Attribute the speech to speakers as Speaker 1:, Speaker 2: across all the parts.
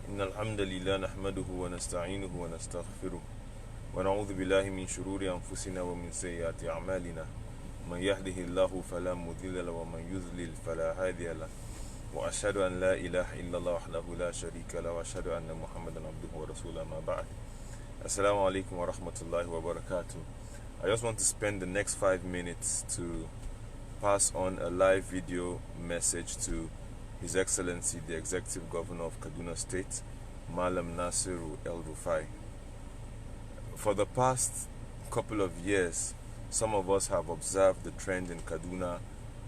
Speaker 1: إن الحمد لله نحمده ونستعينه ونستغفره ونعوذ بالله من شرور أنفسنا ومن سيئات أعمالنا من يهده الله فلا مضل له ومن يضلل فلا هادي له وأشهد أن لا إله إلا الله وحده لا شريك له وأشهد أن محمدا عبده ورسوله ما بعد. Assalamu alaikum wa rahmatullahi wa barakatuh. I just want to spend the next 5 minutes to pass on a live video message to His Excellency the Executive Governor of Kaduna State, Malam Nasiru El-Rufai. For the past couple of years, some of us have observed the trend in Kaduna,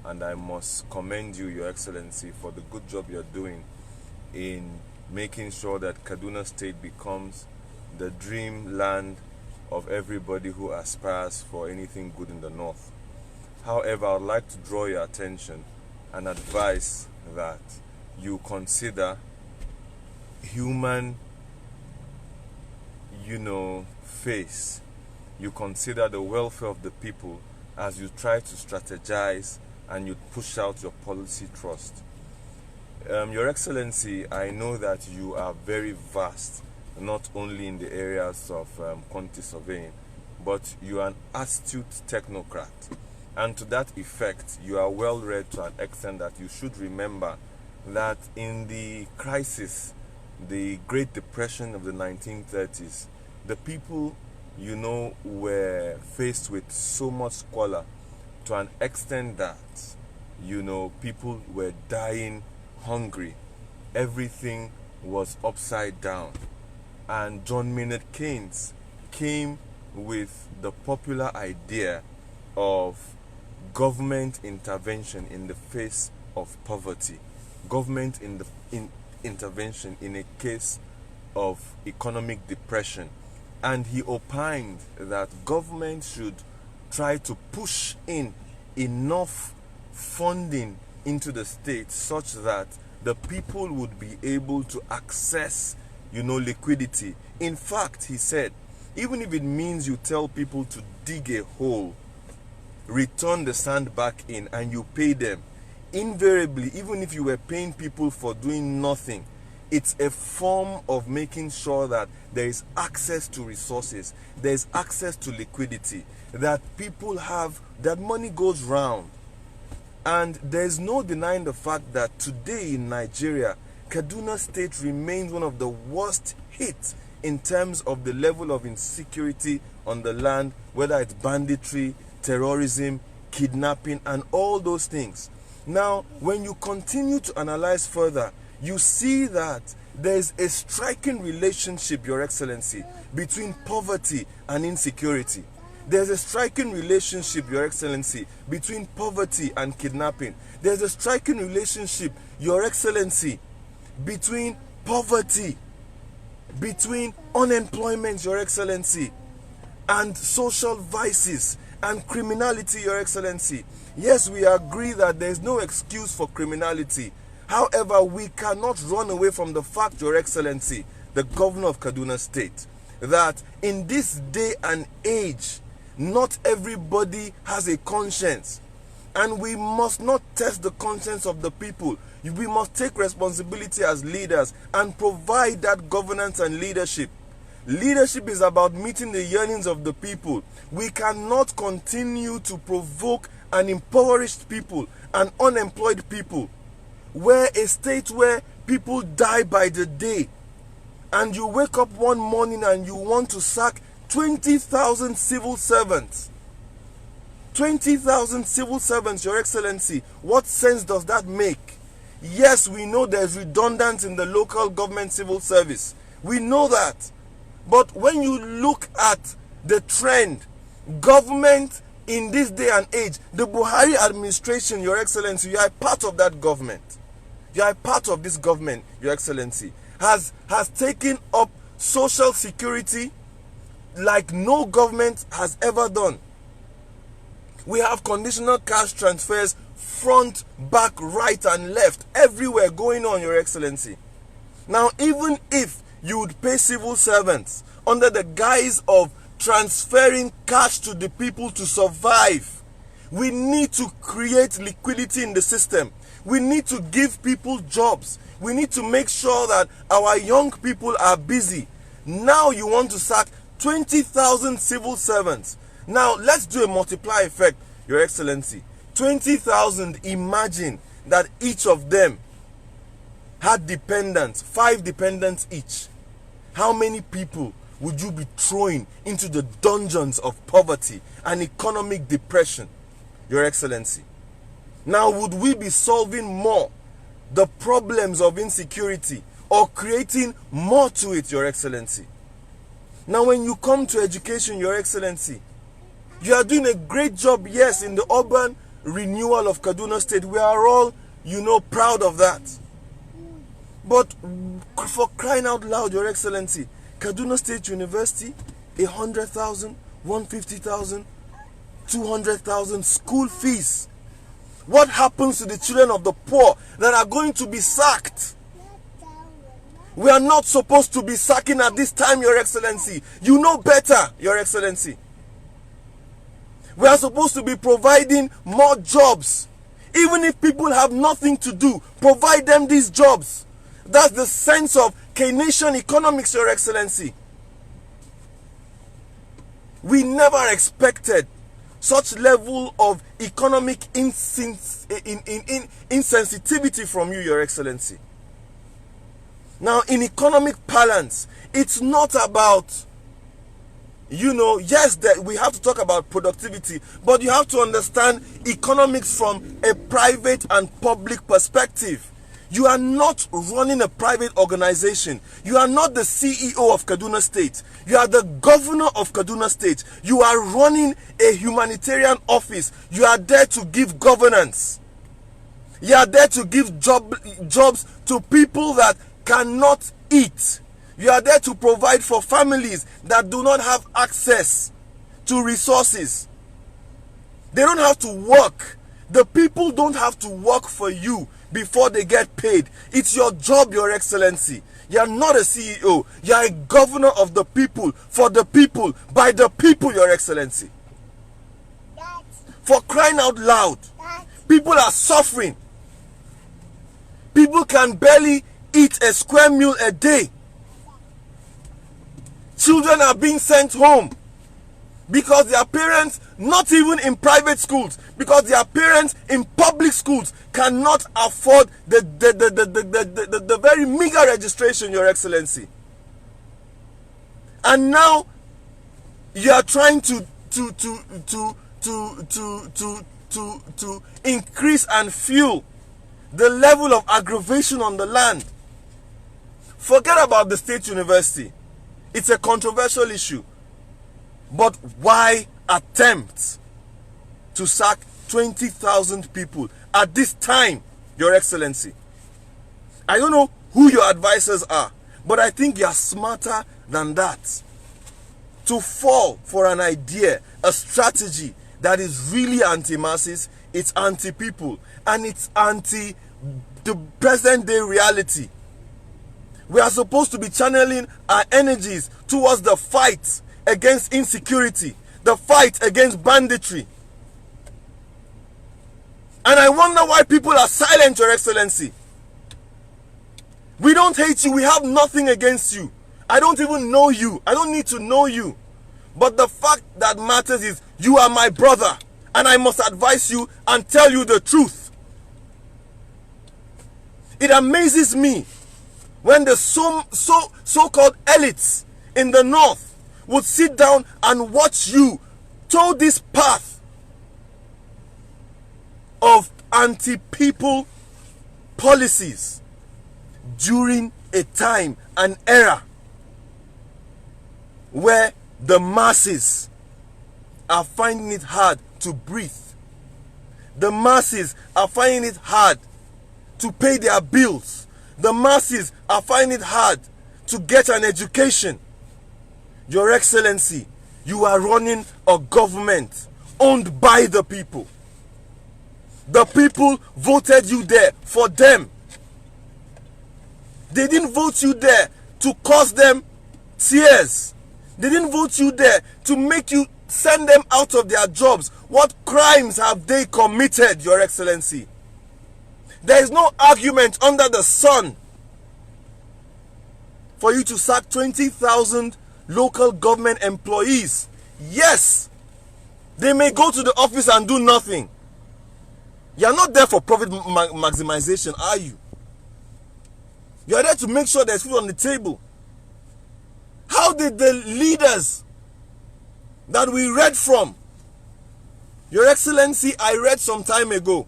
Speaker 1: and I must commend you, Your Excellency, for the good job you're doing in making sure that Kaduna State becomes the dream land of everybody who aspires for anything good in the north. However, I would like to draw your attention and advise that you consider human, face. You consider the welfare of the people as you try to strategize and you push out your policy trust. Your Excellency, I know that you are very vast, not only in the areas of quantity surveying, but you are an astute technocrat. And to that effect, you are well read to an extent that you should remember that in the crisis, the Great Depression of the 1930s, the people, were faced with so much squalor to an extent that, people were dying hungry. Everything was upside down. And John Maynard Keynes came with the popular idea of government intervention in the face of poverty, government intervention in a case of economic depression. And he opined that government should try to push in enough funding into the state such that the people would be able to access liquidity. In fact, he said, even if it means you tell people to dig a hole, return the sand back in, and you pay them, invariably, even if you were paying people for doing nothing, it's a form of making sure that there is access to resources, there is access to liquidity, that people have, that money goes round. And there's no denying the fact that today in Nigeria, Kaduna State remains one of the worst hit in terms of the level of insecurity on the land, whether it's banditry, terrorism, kidnapping, and all those things. Now, when you continue to analyze further, you see that there's a striking relationship, Your Excellency, between poverty and insecurity. There's a striking relationship, Your Excellency, between poverty and kidnapping. There's a striking relationship, Your Excellency, between poverty, between unemployment, Your Excellency, and social vices and criminality, Your Excellency. Yes, we agree that there is no excuse for criminality. However, we cannot run away from the fact, Your Excellency, the Governor of Kaduna State, that in this day and age, not everybody has a conscience. And we must not test the conscience of the people. We must take responsibility as leaders and provide that governance and leadership. Leadership is about meeting the yearnings of the people. We cannot continue to provoke an impoverished people and unemployed people, where a state where people die by the day, and you wake up one morning and you want to sack 20,000 civil servants. 20,000 civil servants, Your Excellency. What sense does that make? Yes, we know there's redundance in the local government civil service. We know that. But when you look at the trend, government in this day and age, the Buhari administration, Your Excellency, you are part of that government. You are part of this government, Your Excellency, has taken up social security like no government has ever done. We have conditional cash transfers front, back, right, and left, everywhere going on, Your Excellency. Now, even if you would pay civil servants under the guise of transferring cash to the people to survive, we need to create liquidity in the system. We need to give people jobs. We need to make sure that our young people are busy. Now you want to sack 20,000 civil servants. Now let's do a multiply effect, Your Excellency. 20,000, imagine that each of them had dependents, 5 dependents each. How many people would you be throwing into the dungeons of poverty and economic depression, Your Excellency? Now, would we be solving more the problems of insecurity or creating more to it, Your Excellency? Now, when you come to education, Your Excellency, you are doing a great job, yes, in the urban renewal of Kaduna State. We are all, proud of that. But for crying out loud, Your Excellency, Kaduna State University, 100,000, 150,000, 200,000 school fees. What happens to the children of the poor that are going to be sacked? We are not supposed to be sacking at this time, Your Excellency. You know better, Your Excellency. We are supposed to be providing more jobs. Even if people have nothing to do, provide them these jobs. That's the sense of Keynesian economics, Your Excellency. We never expected such level of economic insensitivity from you, Your Excellency. Now, in economic parlance, it's not about, yes, that we have to talk about productivity, but you have to understand economics from a private and public perspective. You are not running a private organization. You are not the CEO of Kaduna State. You are the governor of Kaduna State. You are running a humanitarian office. You are there to give governance. You are there to give jobs to people that cannot eat. You are there to provide for families that do not have access to resources. They don't have to work. The people don't have to work for you before they get paid. It's your job, Your Excellency. You are not a CEO. You are a governor of the people, for the people, by the people, Your Excellency. For crying out loud, people are suffering. People can barely eat a square meal a day. Children are being sent home because their parents, not even in private schools, because their parents in public schools cannot afford the very meager registration, Your Excellency. And now you are trying to increase and fuel the level of aggravation on the land. Forget about the state university. It's a controversial issue. But why attempt to sack 20,000 people at this time, Your Excellency? I don't know who your advisors are, but I think you are smarter than that. To fall for an idea, a strategy that is really anti-masses, it's anti-people, and it's anti the present day reality. We are supposed to be channeling our energies towards the fight against insecurity, the fight against banditry. And I wonder why people are silent, Your Excellency. We don't hate you. We have nothing against you. I don't even know you. I don't need to know you. But the fact that matters is you are my brother, and I must advise you and tell you the truth. It amazes me when the so-called elites in the north would sit down and watch you toe this path of anti-people policies during a time, an era where the masses are finding it hard to breathe. The masses are finding it hard to pay their bills. The masses are finding it hard to get an education. Your Excellency, you are running a government owned by the people. The people voted you there for them. They didn't vote you there to cause them tears. They didn't vote you there to make you send them out of their jobs. What crimes have they committed, Your Excellency? There is no argument under the sun for you to sack 20,000 local government employees. Yes, they may go to the office and do nothing. You're not there for profit maximization, are you? You're there to make sure there's food on the table. How did the leaders that we read from, Your Excellency, I read some time ago,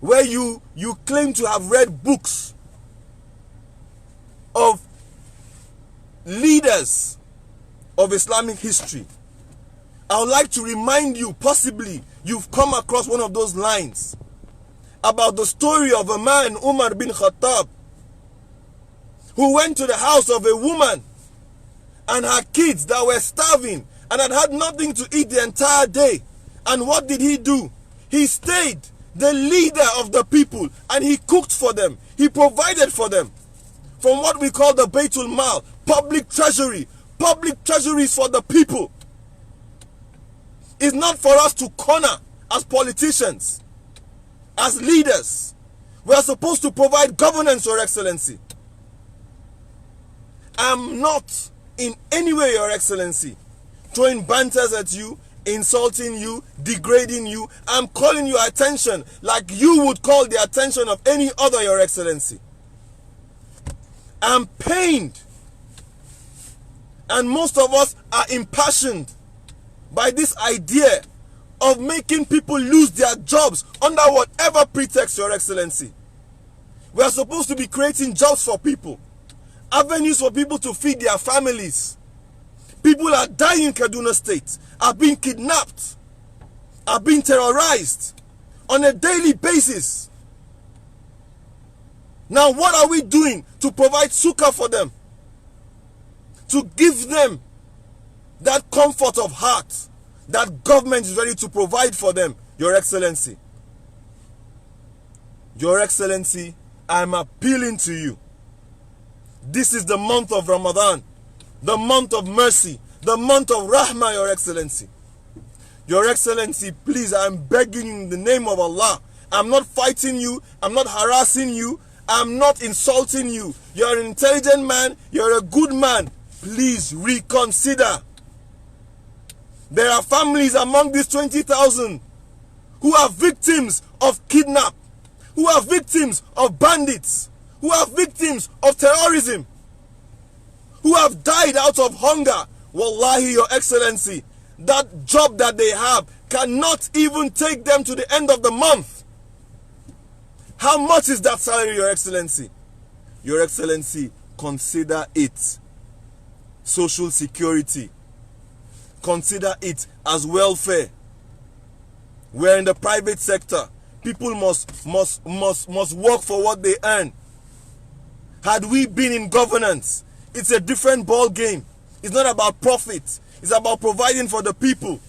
Speaker 1: where you claim to have read books of leaders of Islamic history. I would like to remind you, possibly you've come across one of those lines about the story of a man, Umar bin Khattab, who went to the house of a woman and her kids that were starving and had had nothing to eat the entire day. And what did he do? He stayed, the leader of the people, and he cooked for them. He provided for them from what we call the Baitul Mal, public treasury. Public treasuries for the people. It's not for us to corner as politicians, as leaders. We are supposed to provide governance, Your Excellency. I'm not in any way, Your Excellency, throwing banters at you, insulting you, degrading you. I'm calling your attention like you would call the attention of any other, Your Excellency. I'm pained, and most of us are impassioned by this idea of making people lose their jobs under whatever pretext, Your Excellency. We are supposed to be creating jobs for people, avenues for people to feed their families. People are dying in Kaduna State, are being kidnapped, are being terrorized on a daily basis. Now, what are we doing to provide succor for them? To give them that comfort of heart that government is ready to provide for them, Your Excellency. Your Excellency, I'm appealing to you. This is the month of Ramadan, the month of mercy, the month of Rahmah, Your Excellency. Your Excellency, please, I'm begging you in the name of Allah. I'm not fighting you. I'm not harassing you. I'm not insulting you. You're an intelligent man. You're a good man. Please reconsider. There are families among these 20,000 who are victims of kidnap, who are victims of bandits, who are victims of terrorism, who have died out of hunger. Wallahi, Your Excellency, that job that they have cannot even take them to the end of the month. How much is that salary, Your Excellency? Your Excellency, consider it social security. Consider it as welfare. We're in the private sector. People must work for what they earn. Had we been in governance, it's a different ball game. It's not about profit. It's about providing for the people.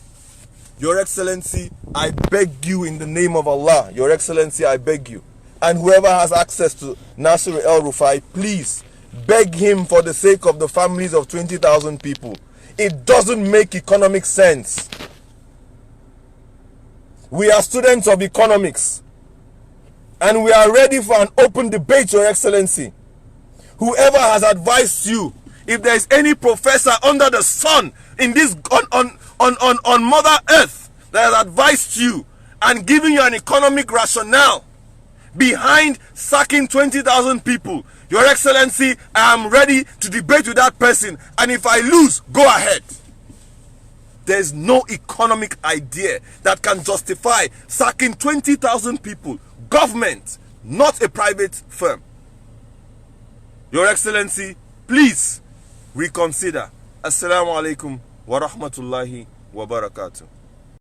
Speaker 1: Your Excellency, I beg you in the name of Allah. Your Excellency, I beg you. And whoever has access to Nasir El-Rufai, please beg him for the sake of the families of 20,000 people. It doesn't make economic sense. We are students of economics, and we are ready for an open debate, Your Excellency. Whoever has advised you, if there is any professor under the sun in this on Mother Earth that has advised you and given you an economic rationale behind sacking 20,000 people, Your Excellency, I am ready to debate with that person, and if I lose, go ahead. There is no economic idea that can justify sacking 20,000 people. Government, not a private firm. Your Excellency, please reconsider. Assalamu alaikum wa rahmatullahi wa barakatuh.